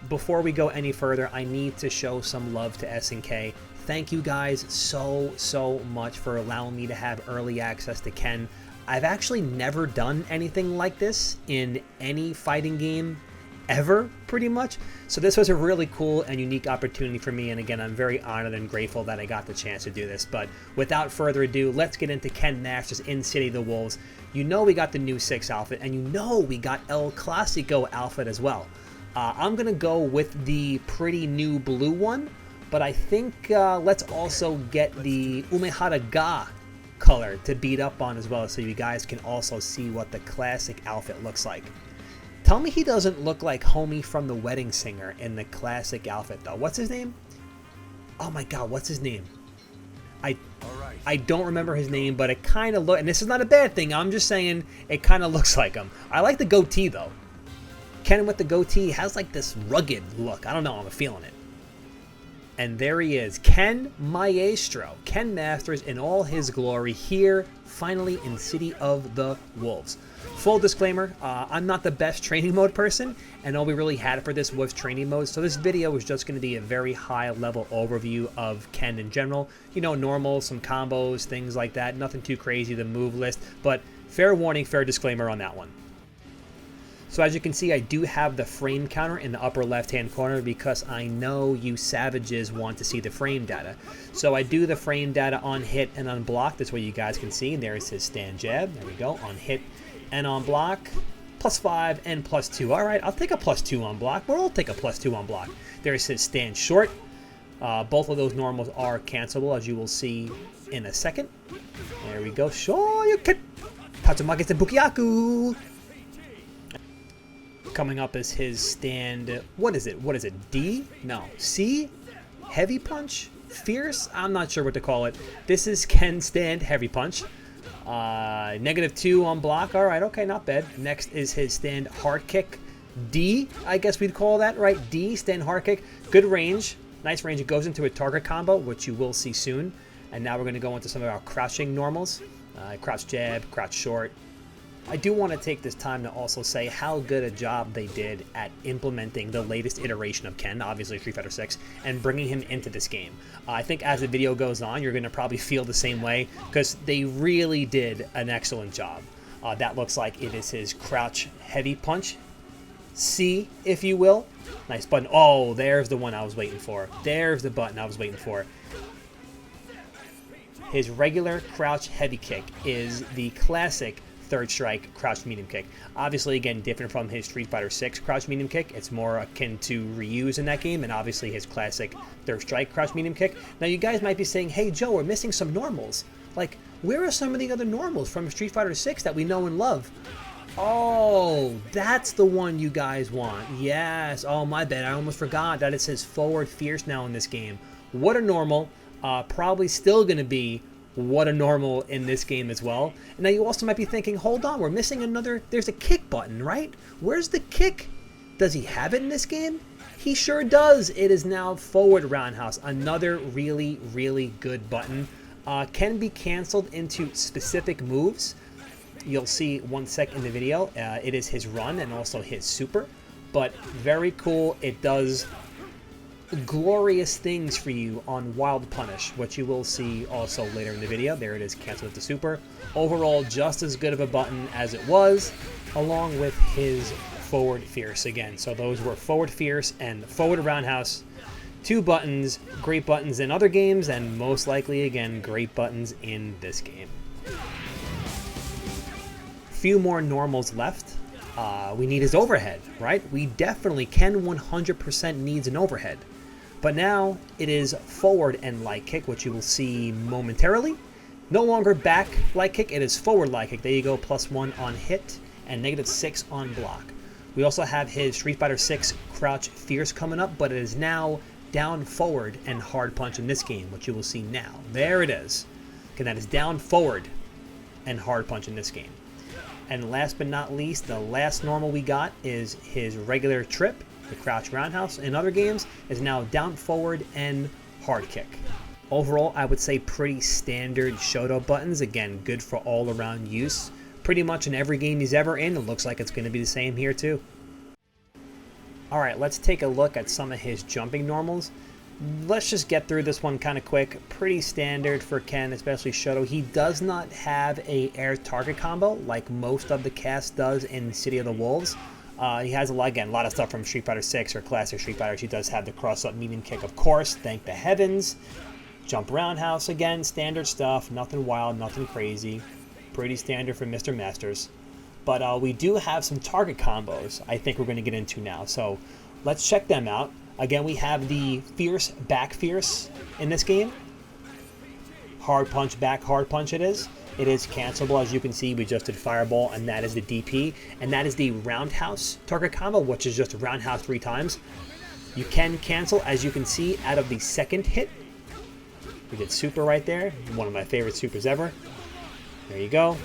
before we go any further, I need to show some love to SNK. Thank you guys so much for allowing me to have early access to Ken. I've actually never done anything like this in any fighting game ever, pretty much. So this was a really cool and unique opportunity for me, and again, I'm very honored and grateful that I got the chance to do this. But without further ado, let's get into Ken Masters in City of the Wolves. You know we got the new 6 outfit, and you know we got El Clasico outfit as well. I'm going to go with the pretty new blue one, but I think let's also get the Umehara Ga color to beat up on as well, so you guys can also see what the classic outfit looks like. Tell me he doesn't look like Homie from The Wedding Singer in the classic outfit, though. What's his name? Oh my god, what's his name? I don't remember his name, but it kind of looks, and this is not a bad thing, I'm just saying it kind of looks like him. I like the goatee, though. Ken with the goatee has like this rugged look. I don't know, I'm feeling it. And there he is, Ken Maestro, Ken Masters in all his glory here, finally in City of the Wolves. Full disclaimer, I'm not the best training mode person, and all we really had for this was training mode, so this video is just going to be a very high level overview of Ken in general. You know, normal, some combos, things like that, nothing too crazy, the move list, but fair warning, fair disclaimer on that one. So as you can see, I do have the frame counter in the upper left-hand corner because I know you savages want to see the frame data. So I do the frame data on hit and on block. That's what you guys can see. There's his stand jab. There we go. On hit and on block. +5 and +2. All right, I'll take a +2 on block. We'll all take a +2 on block. There's his stand short. Both of those normals are cancelable, as you will see in a second. There we go. Shoryuken. Tatsumaki Senpukiyaku. Coming up is his stand, what is it, D? No, C? Heavy punch? Fierce? I'm not sure what to call it. This is Ken's stand heavy punch. -2 on block, alright, okay, not bad. Next is his stand hard kick. D, I guess we'd call that, right? D, stand hard kick. Good range, nice range. It goes into a target combo, which you will see soon. And now we're going to go into some of our crouching normals. Crouch jab, crouch short. I do want to take this time to also say how good a job they did at implementing the latest iteration of Ken, obviously Street Fighter 6, and bringing him into this game. I think as the video goes on, you're going to probably feel the same way, because they really did an excellent job. That looks like it is his crouch heavy punch, C, if you will. Nice button. Oh, there's the one I was waiting for. There's the button I was waiting for. His regular crouch heavy kick is the classic third strike crouch medium kick. Obviously, again, different from his Street Fighter 6 crouch medium kick. It's more akin to reuse in that game, and obviously his classic third strike crouch medium kick. Now, you guys might be saying, hey, Joe, we're missing some normals. Like, where are some of the other normals from Street Fighter 6 that we know and love? Oh, that's the one you guys want. Yes. Oh, my bad. I almost forgot that it says forward fierce now in this game. What a normal. Probably still going to be what a normal in this game as well. And now you also might be thinking, hold on, we're missing another, there's a kick button, right? Where's the kick? Does he have it in this game? He sure does. It is now forward roundhouse, another really good button. Can be canceled into specific moves. You'll see 1 sec in the video. It is his run and also his super, but very cool. It does glorious things for you on Wild Punish, which you will see also later in the video. There it is, canceled with the super. Overall, just as good of a button as it was, along with his forward fierce again. So those were forward fierce and forward roundhouse. 2 buttons, great buttons in other games, and most likely, again, great buttons in this game. Few more normals left. We need his overhead, right? We definitely, Ken 100% needs an overhead. But now it is forward and light kick, which you will see momentarily. No longer back light kick, it is forward light kick. There you go, +1 on hit and -6 on block. We also have his Street Fighter 6 crouch fierce coming up, but it is now down forward and hard punch in this game, which you will see now. There it is. Okay, that is down forward and hard punch in this game. And last but not least, the last normal we got is his regular trip. The crouch roundhouse in other games is now down forward and hard kick. Overall, I would say pretty standard Shoutout buttons. Again, good for all around use. Pretty much in every game he's ever in. It looks like it's going to be the same here too. All right, let's take a look at some of his jumping normals. Let's just get through this one kind of quick. Pretty standard for Ken, especially Shoutout. He does not have a air target combo like most of the cast does in City of the Wolves. He has, again, a lot of stuff from Street Fighter 6 or classic Street Fighter. He does have the cross-up medium kick, of course, thank the heavens. Jump roundhouse, again, standard stuff. Nothing wild, nothing crazy. Pretty standard for Mr. Masters. But we do have some target combos I think we're going to get into now. So let's check them out. Again, we have the Fierce Back Fierce in this game. Hard punch, back hard punch it is. It is cancelable, as you can see. We just did Fireball, and that is the DP. And that is the Roundhouse target combo, which is just Roundhouse 3 times. You can cancel, as you can see, out of the second hit. We did Super right there. One of my favorite Supers ever. There you go.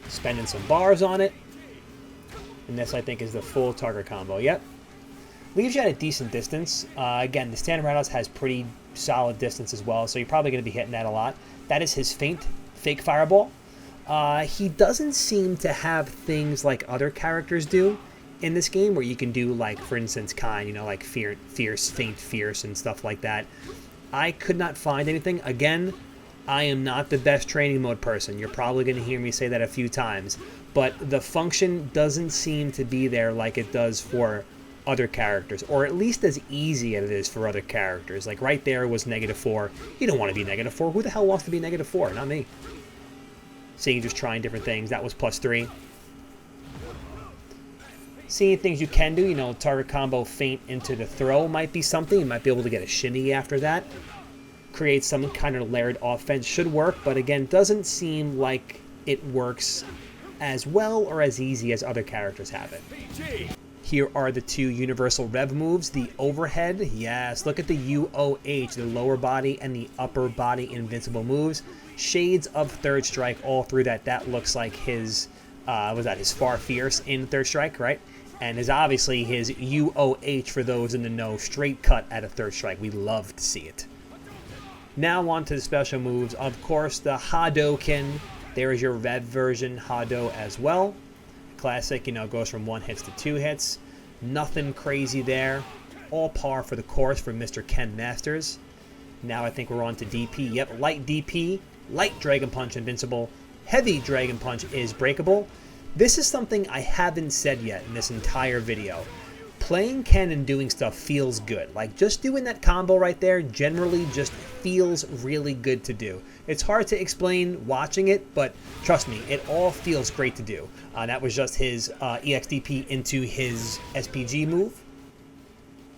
Spending some bars on it. And this, I think, is the full target combo. Yep. Leaves you at a decent distance. Again, the standard roundhouse has pretty solid distance as well, so you're probably going to be hitting that a lot. That is his feint, fake fireball. He doesn't seem to have things like other characters do in this game, where you can do, like, for instance, Kine, you know, like fierce, feint, fierce, and stuff like that. I could not find anything. Again, I am not the best training mode person. You're probably going to hear me say that a few times. But the function doesn't seem to be there like it does for other characters, or at least as easy as it is for other characters. Like right there was -4. You don't want to be -4. Who the hell wants to be -4? Not me. Seeing just trying different things. That was +3. Seeing things you can do, you know, target combo feint into the throw might be something. You might be able to get a shimmy after that. Create some kind of layered offense. Should work, but again, doesn't seem like it works as well or as easy as other characters have it. Here are the two universal rev moves. The overhead, yes, look at the UOH, the lower body and the upper body invincible moves. Shades of Third Strike all through that. That looks like his, was that his Far Fierce in Third Strike, right? And is obviously his UOH for those in the know, straight cut at a Third Strike. We love to see it. Now on to the special moves. Of course, the Hadoken. There is your rev version, Hado as well. Classic, you know, goes from 1 hit to 2 hits. Nothing crazy there. All par for the course for Mr. Ken Masters. Now I think we're on to DP. Yep, light DP, light Dragon Punch invincible. Heavy Dragon Punch is breakable. This is something I haven't said yet in this entire video. Playing Ken and doing stuff feels good. Like, just doing that combo right there generally just feels really good to do. It's hard to explain watching it, but trust me, it all feels great to do. That was just his EXDP into his SPG move.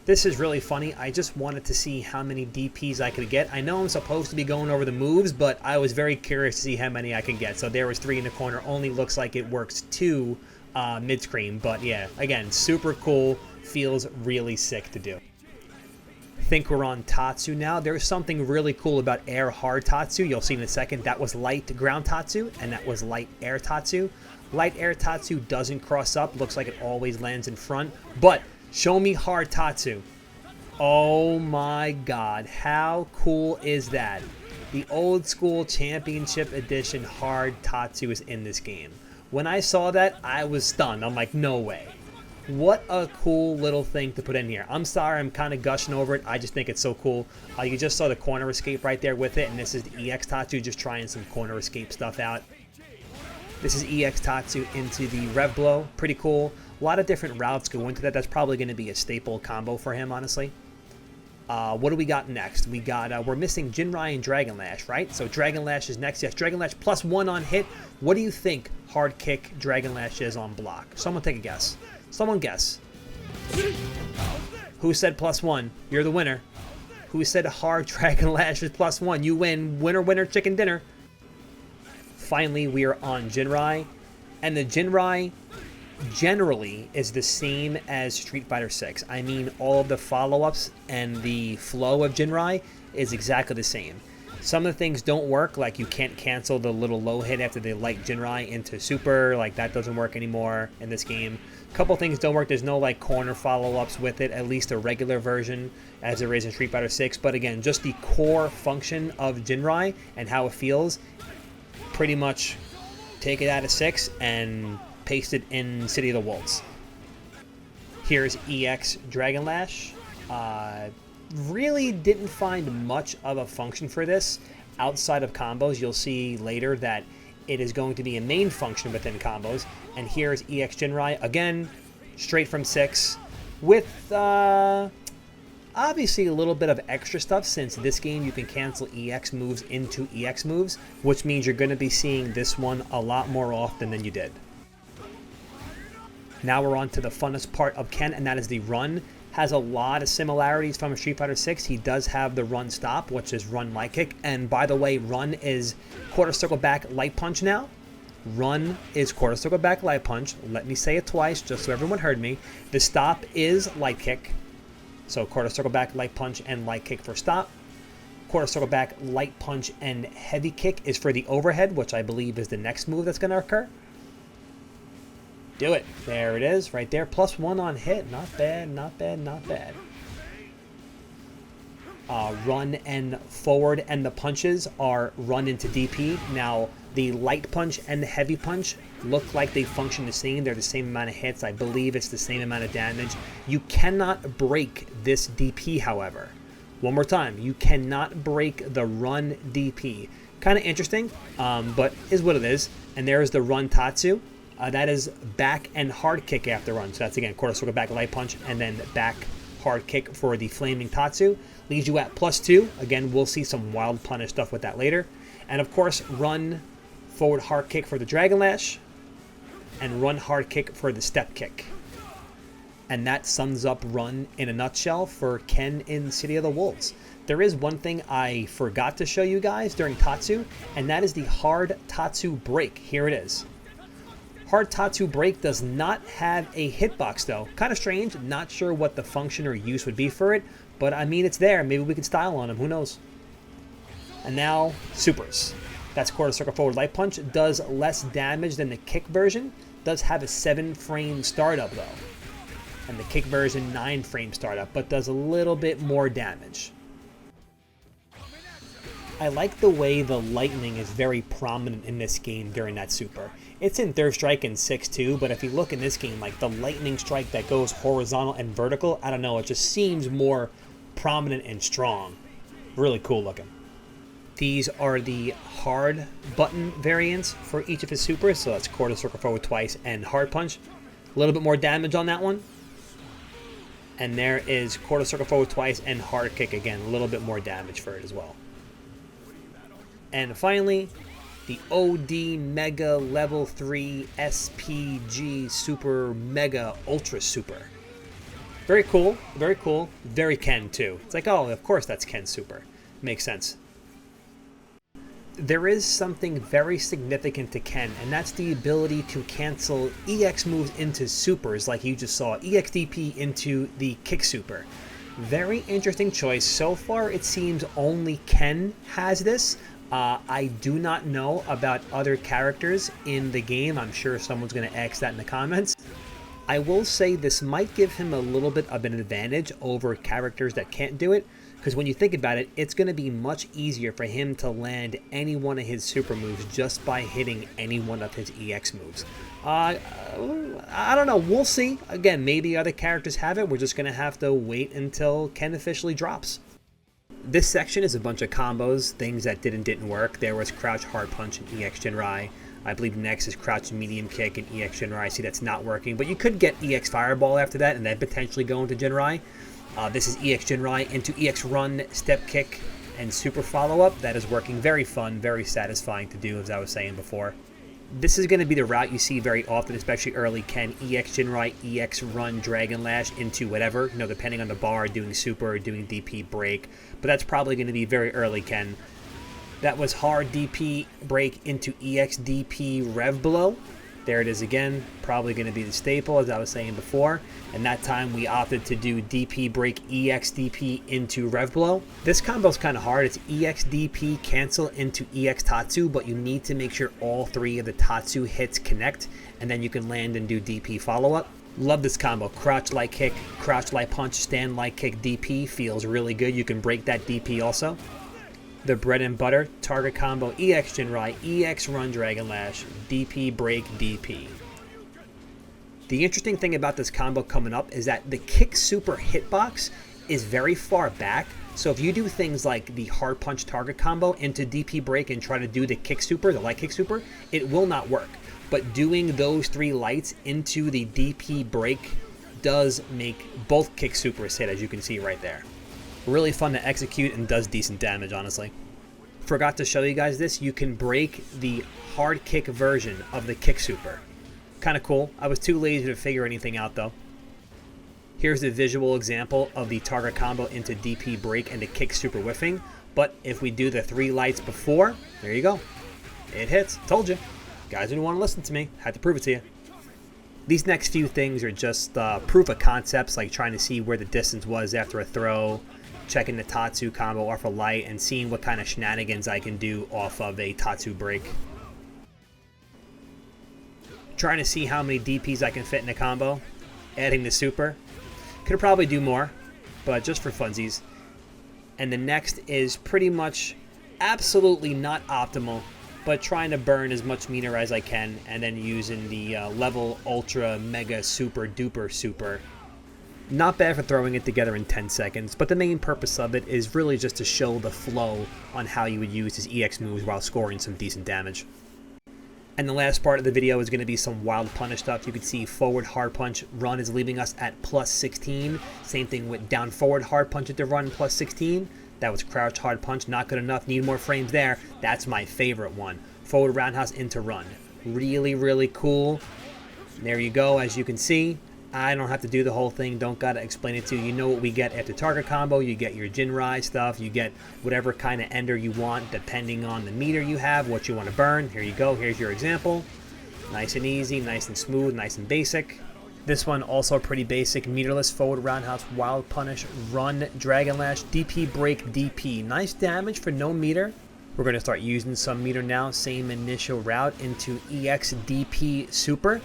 This is really funny. I just wanted to see how many DPs I could get. I know I'm supposed to be going over the moves, but I was very curious to see how many I could get. So there was 3 in the corner. Only looks like it works 2 mid-screen. But yeah, again, super cool. Feels really sick to do. Think we're on Tatsu now. There's something really cool about air hard Tatsu. You'll see in a second. That was light ground Tatsu, and that was light air Tatsu. Light air Tatsu doesn't cross up. Looks like it always lands in front. But show me hard Tatsu. Oh my god. How cool is that? The old school championship edition hard Tatsu is in this game. When I saw that, I was stunned. I'm like, no way. What a cool little thing to put in here. I'm sorry, I'm kind of gushing over it. I just think it's so cool. You just saw the corner escape right there with it, and this is the EX Tatsu, just trying some corner escape stuff out. This is EX Tatsu into the Rev Blow. Pretty cool. A lot of different routes go into that. That's probably going to be a staple combo for him, honestly. What do we got next? We got, we're missing Jinrai and Dragon Lash, right? So Dragon Lash is next. Yes, Dragon Lash +1 on hit. What do you think hard kick Dragon Lash is on block? Someone take a guess. Someone guess. Who said +1? You're the winner. Who said hard Dragon Lash is +1? You win. Winner, winner, chicken dinner. Finally, we are on Jinrai. And the Jinrai generally is the same as Street Fighter 6. I mean, all of the follow-ups and the flow of Jinrai is exactly the same. Some of the things don't work, like you can't cancel the little low hit after they light Jinrai into Super. Like, that doesn't work anymore in this game. A couple things don't work. There's no, like, corner follow-ups with it, at least a regular version, as there is in Street Fighter 6. But again, just the core function of Jinrai and how it feels, pretty much take it out of 6 and paste it in City of the Wolves. Here's EX Dragon Lash. Really didn't find much of a function for this outside of combos. You'll see later that it is going to be a main function within combos. And here's EX Jinrai, again, straight from 6, with obviously a little bit of extra stuff, since this game you can cancel EX moves into EX moves, which means you're going to be seeing this one a lot more often than you did. Now we're on to the funnest part of Ken, and that is the run. Has a lot of similarities from Street Fighter 6. He does have the run stop, which is run light kick. And by the way, run is quarter circle back light punch now. Run is quarter circle back light punch. Let me say it twice just so everyone heard me. The stop is light kick. So quarter circle back light punch and light kick for stop. Quarter circle back light punch and heavy kick is for the overhead, which I believe is the next move that's going to occur. Do it. There it is, right there. +1 on hit. Not bad, not bad, not bad. Run and forward, and the punches are run into DP. Now, the light punch and the heavy punch look like they function the same. They're the same amount of hits. I believe it's the same amount of damage. You cannot break this DP, however. One more time. You cannot break the run DP. Kind of interesting, but is what it is. And there's the run Tatsu. That is back and hard kick after run. So that's, again, quarter circle back light punch and then back hard kick for the flaming Tatsu. Leaves you at +2. Again, we'll see some wild punish stuff with that later. And, of course, run forward hard kick for the Dragon Lash and run hard kick for the step kick. And that sums up run in a nutshell for Ken in City of the Wolves. There is one thing I forgot to show you guys during Tatsu, and that is the hard Tatsu break. Here it is. Hard Tatsu break does not have a hitbox though. Kind of strange. Not sure what the function or use would be for it, but I mean, it's there. Maybe we can style on him. Who knows? And now supers. That's quarter circle forward light punch. Does less damage than the kick version. Does have a 7-frame startup though, and the kick version 9-frame startup, but does a little bit more damage. I like the way the lightning is very prominent in this game during that super. It's in Third Strike and 6 too, but if you look in this game, like the lightning strike that goes horizontal and vertical, I don't know, it just seems more prominent and strong. Really cool looking. These are the hard button variants for each of his supers, so that's quarter circle forward twice and hard punch. A little bit more damage on that one. And there is quarter circle forward twice and hard kick again, a little bit more damage for it as well. And finally, the OD Mega Level 3 SPG Super Mega Ultra Super. Very cool, very Ken too. It's like, oh, of course that's Ken Super. Makes sense. There is something very significant to Ken, and that's the ability to cancel EX moves into supers, like you just saw, EXDP into the kick super. Very interesting choice. So far, it seems only Ken has this. I do not know about other characters in the game. I'm sure someone's going to ask that in the comments. I will say this might give him a little bit of an advantage over characters that can't do it, because when you think about it, it's going to be much easier for him to land any one of his super moves just by hitting any one of his EX moves. I don't know. We'll see. Again, maybe other characters have it. We're just going to have to wait until Ken officially drops. This section is a bunch of combos, things that didn't work. There was Crouch Hard Punch and EX Jinrai. I believe next is Crouch Medium Kick and EX Jinrai. See, that's not working, but you could get EX Fireball after that and then potentially go into Jinrai. This is EX Jinrai into EX Run, Step Kick, and Super Follow-Up. That is working. Very fun, very satisfying to do, as I was saying before. This is going to be the route you see very often, especially early Ken. EX Jinrai, EX Run, Dragon Lash into whatever, you know, depending on the bar, doing Super or doing DP Break. But that's probably going to be very early Ken. That was hard DP Break into EX DP Rev Blow. There it is again. Probably going to be the staple, as I was saying before. And that time we opted to do DP Break EX DP into Rev Blow. This combo is kind of hard. It's EX DP cancel into EX Tatsu, but you need to make sure all 3 of the Tatsu hits connect, and then you can land and do DP follow-up. Love this combo. Crouch light kick, crouch light punch, stand light kick DP. Feels really good. You can break that DP also. The bread and butter target combo, EX Jinrai, EX Run Dragon Lash, DP Break DP. The interesting thing about this combo coming up is that the kick super hitbox is very far back. So if you do things like the hard punch target combo into DP break and try to do the kick super, the light kick super, it will not work. But doing those 3 lights into the DP break does make both kick supers hit, as you can see right there. Really fun to execute and does decent damage, honestly. Forgot to show you guys this. You can break the hard kick version of the kick super. Kind of cool. I was too lazy to figure anything out though. Here's a visual example of the target combo into DP break and the kick super whiffing. But if we do the 3 lights before, there you go. It hits. Told you. Guys didn't want to listen to me. Had to prove it to you. These next few things are just proof of concepts, like trying to see where the distance was after a throw, checking the Tatsu combo off a light, and seeing what kind of shenanigans I can do off of a Tatsu break. Trying to see how many DPs I can fit in a combo. Adding the super. Could probably do more, but just for funsies. And the next is pretty much absolutely not optimal, but trying to burn as much meter as I can, and then using the level ultra mega super duper super. Not bad for throwing it together in 10 seconds, but the main purpose of it is really just to show the flow on how you would use his EX moves while scoring some decent damage. And the last part of the video is going to be some wild punish stuff. You can see forward hard punch run is leaving us at plus 16. Same thing with down forward hard punch into run plus 16. That was crouch hard punch, not good enough. Need more frames there. That's my favorite one. Forward roundhouse into run. Really, really cool. There you go, as you can see. I don't have to do the whole thing, don't gotta explain it to you. You know what we get after target combo. You get your Jinrai stuff, you get whatever kind of ender you want depending on the meter you have, what you want to burn. Here you go, here's your example. Nice and easy, nice and smooth, nice and basic. This one also pretty basic. Meterless forward roundhouse, wild punish, run, dragon lash, DP break, DP. Nice damage for no meter. We're gonna start using some meter now. Same initial route into EX DP super.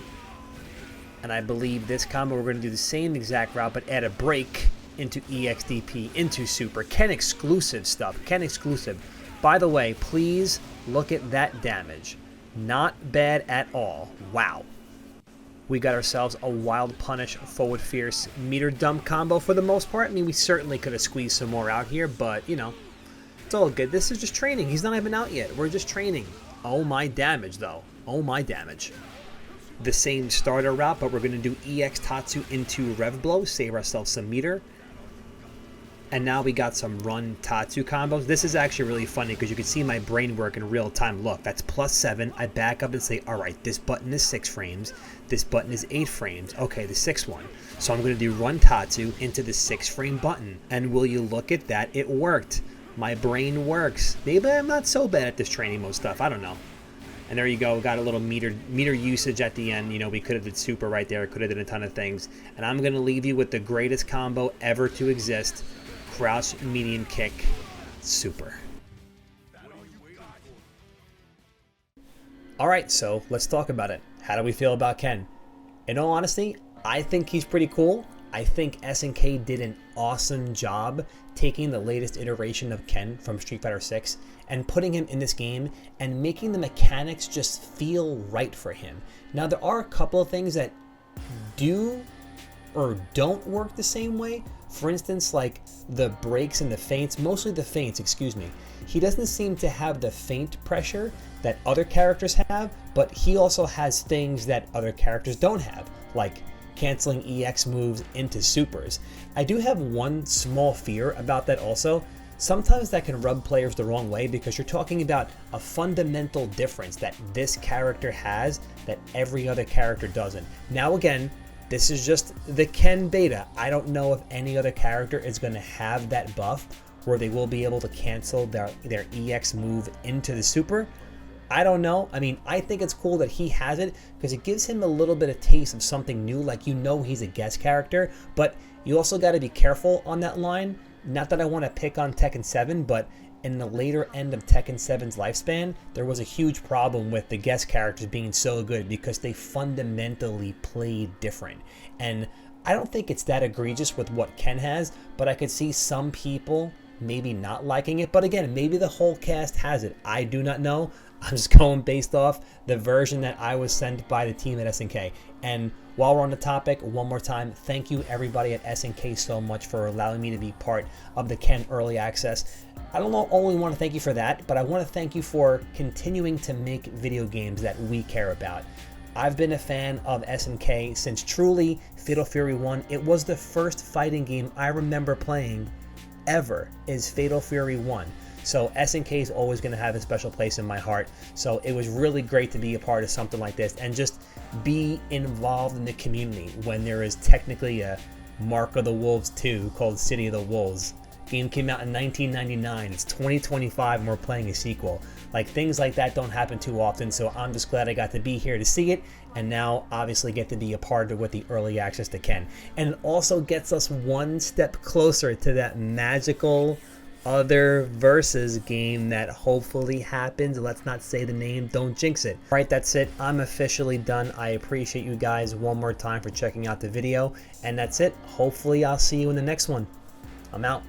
And I believe this combo we're going to do the same exact route, but add a break into EXDP, into super. Ken exclusive stuff. Ken exclusive. By the way, please look at that damage. Not bad at all. Wow. We got ourselves a wild punish, forward fierce, meter dump combo for the most part. I mean, we certainly could have squeezed some more out here, but, you know, it's all good. This is just training. He's not even out yet. We're just training. Oh, my damage, though. Oh, my damage. The same starter route, but we're going to do EX Tatsu into Rev Blow, save ourselves some meter. And now we got some run Tatsu combos. This is actually really funny because you can see my brain work in real time. Look, that's plus 7. I back up and say, all right, this button is 6 frames. This button is 8 frames. Okay, the 6th one. So I'm going to do run Tatsu into the 6 frame button. And will you look at that? It worked. My brain works. Maybe I'm not so bad at this training mode stuff. I don't know. And there you go, got a little meter usage at the end. You know, we could have did super right there, could have did a ton of things. And I'm going to leave you with the greatest combo ever to exist. Crouch, medium kick, super. Alright, so let's talk about it. How do we feel about Ken? In all honesty, I think he's pretty cool. I think SNK did an awesome job taking the latest iteration of Ken from Street Fighter 6 and putting him in this game and making the mechanics just feel right for him. Now, there are a couple of things that do or don't work the same way. For instance, like the breaks and the feints, mostly the feints, excuse me. He doesn't seem to have the feint pressure that other characters have, but he also has things that other characters don't have, like canceling EX moves into supers. I do have one small fear about that also. Sometimes that can rub players the wrong way because you're talking about a fundamental difference that this character has that every other character doesn't. Now again, this is just the Ken beta. I don't know if any other character is going to have that buff where they will be able to cancel their EX move into the super. I don't know. I mean, I think it's cool that he has it because it gives him a little bit of taste of something new. Like, you know, he's a guest character, but you also got to be careful on that line. Not that I want to pick on Tekken 7, but in the later end of Tekken 7's lifespan, there was a huge problem with the guest characters being so good because they fundamentally played different. And I don't think it's that egregious with what Ken has, but I could see some people maybe not liking it. But again, maybe the whole cast has it. I do not know. I'm just going based off the version that I was sent by the team at SNK. And while we're on the topic, one more time, thank you everybody at SNK so much for allowing me to be part of the Ken Early Access. I don't only want to thank you for that, but I want to thank you for continuing to make video games that we care about. I've been a fan of SNK since truly Fatal Fury 1. It was the first fighting game I remember playing ever, is Fatal Fury 1. So SNK is always going to have a special place in my heart. So it was really great to be a part of something like this and just be involved in the community when there is technically a Mark of the Wolves 2 called City of the Wolves. Game came out in 1999. It's 2025 and we're playing a sequel. Like, things like that don't happen too often, so I'm just glad I got to be here to see it, and now obviously get to be a part of with the early access to Ken. And it also gets us one step closer to that magical other versus game that hopefully happens. Let's not say the name, don't jinx it. All right, that's it. I'm officially done. I appreciate you guys one more time for checking out the video, and that's it. Hopefully I'll see you in the next one. I'm out.